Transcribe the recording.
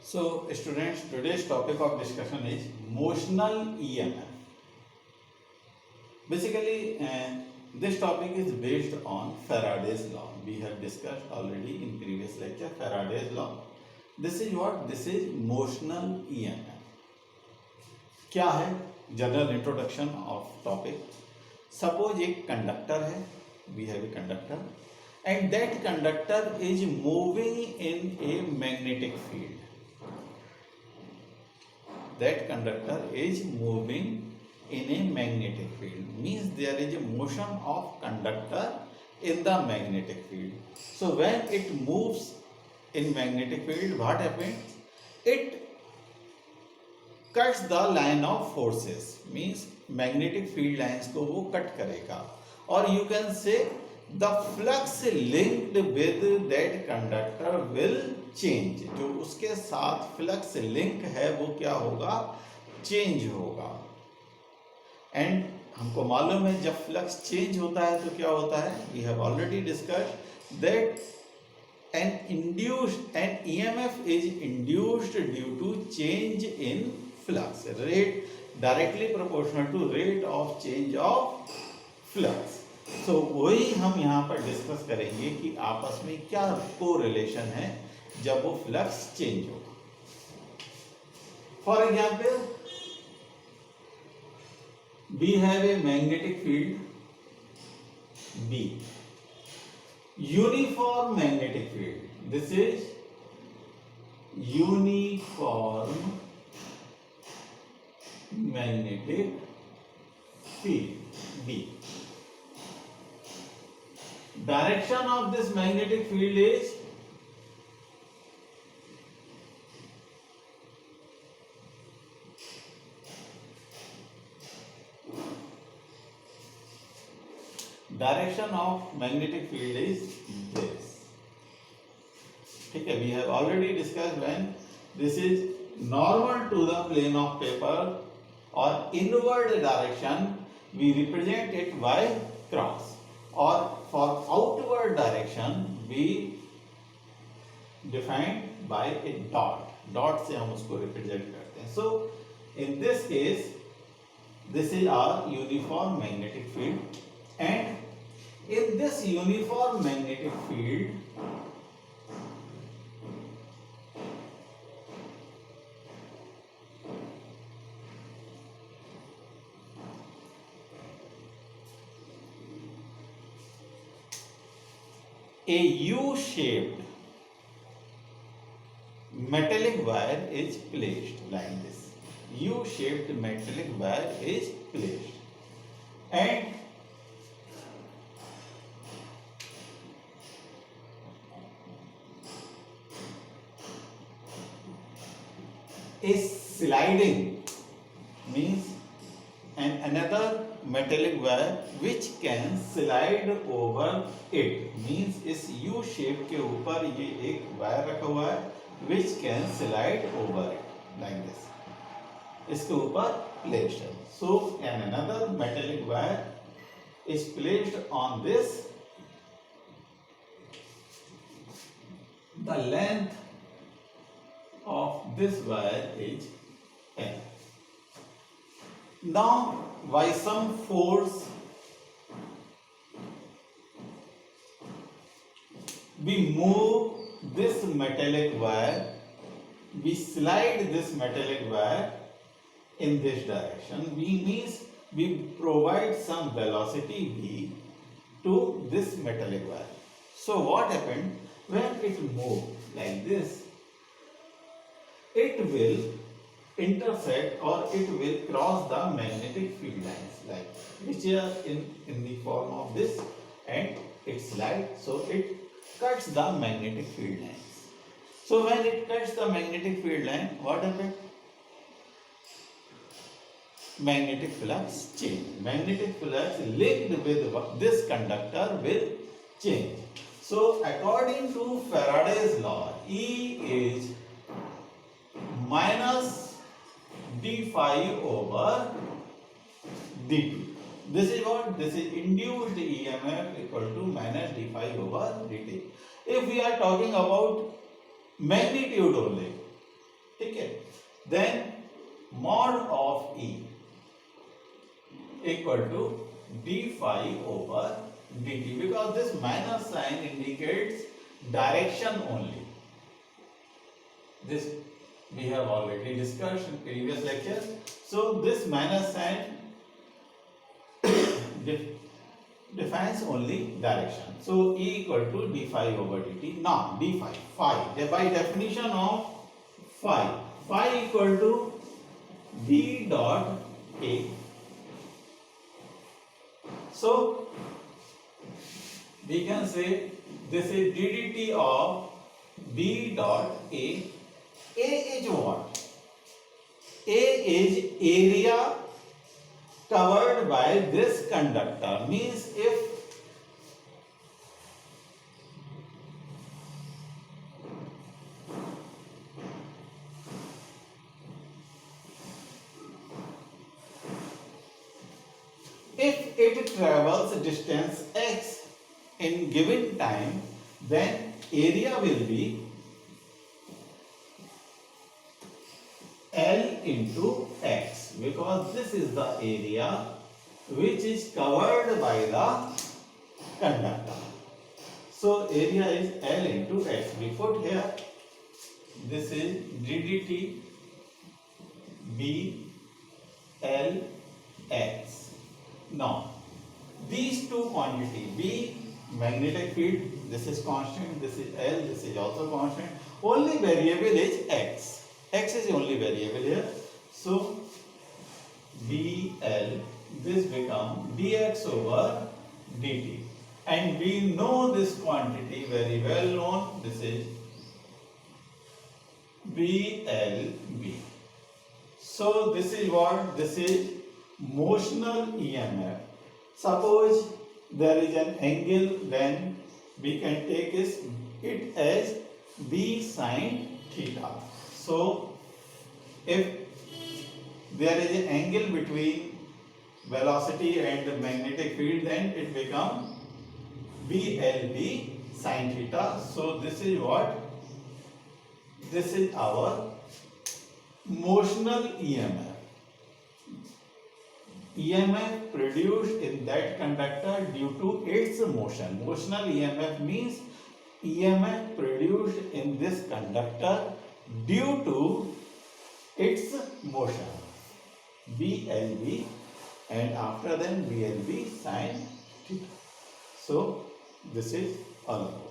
So, students, today's topic of discussion is motional EMF. Basically, this topic is based on Faraday's law. We have discussed already in previous lecture Faraday's law. This is what? This is motional EMF. क्या है? General introduction of topic. Suppose एक conductor है. We have a conductor, and that conductor is moving in a magnetic field. That conductor is moving in a magnetic field, means there is a motion of conductor in the magnetic field. So when it moves in magnetic field, what happens? It cuts the line of forces, means magnetic field lines को वो cut करेगा. और you can say the flux linked with that conductor will change. जो उसके साथ flux link है वो क्या होगा? चेंज होगा. एंड हमको मालूम है जब फ्लक्स चेंज होता है तो क्या होता है? We have already discussed that an EMF is induced due to change in flux, rate directly proportional to rate of change of flux. So वही हम यहाँ पर डिस्कस करेंगे कि आपस में क्या कोरिलेशन है जब वो फ्लक्स चेंज होगा. For example, we have a magnetic field B, uniform magnetic field. This is uniform magnetic field B. Direction of this magnetic field is this. ठीक है, we have already discussed when this is normal to the plane of paper or inward direction, we represent it by cross, or for outward direction we define by a dot. Dot से हम उसको represent करते हैं. So in this case, this is our uniform magnetic field, and in this uniform magnetic field a U-shaped metallic wire is placed like this. U-shaped metallic wire is placed, and is sliding, means another metallic wire which can slide over it, means इस U shape के ऊपर ये एक wire रखा हुआ है which can slide over it like this. इसके ऊपर placed है. So another metallic wire is placed on this. The length of this wire is L. Now by some force we move this metallic wire, we slide this metallic wire in this direction. Means we provide some velocity v to this metallic wire. So what happened when it moves like this? It will intersect or it will cross the magnetic field lines, like which are in the form of this, and it slides, so it cuts the magnetic field lines. So when it cuts the magnetic field line, what happens? Magnetic flux change. Magnetic flux linked with this conductor will change. So according to Faraday's law, E is minus d phi over dt. This is what? This is induced EMF equal to minus d phi over dt. If we are talking about magnitude only, then mod of E equal to d phi over dt, because this minus sign indicates direction only. This we have already discussed in previous lecture. So this minus sign defines only direction. So E equal to d phi over dt. Now d phi, by definition of phi equal to d dot A. So we can say this is ddt of d dot A. A is what? A is area covered by this conductor. Means if it travels distance x in given time, then area will be L into x, because this is the area which is covered by the conductor. So area is L into x. We put here, this is ddt B L x. Now these two quantity, B magnetic field, this is constant, this is L, this is also constant. Only variable is x. X is the only variable here. So BL, this become dx over dt. And we know this quantity very well known. This is BLB. So this is what? This is motional EMF. Suppose there is an angle, then we can take it as B sin theta. So if there is an angle between velocity and the magnetic field, then it becomes BLB sin theta. So this is what? This is our motional EMF. EMF produced in that conductor due to its motion. Motional EMF means EMF produced in this conductor due to its motion. BLB, and after then BLB sin theta. So this is all.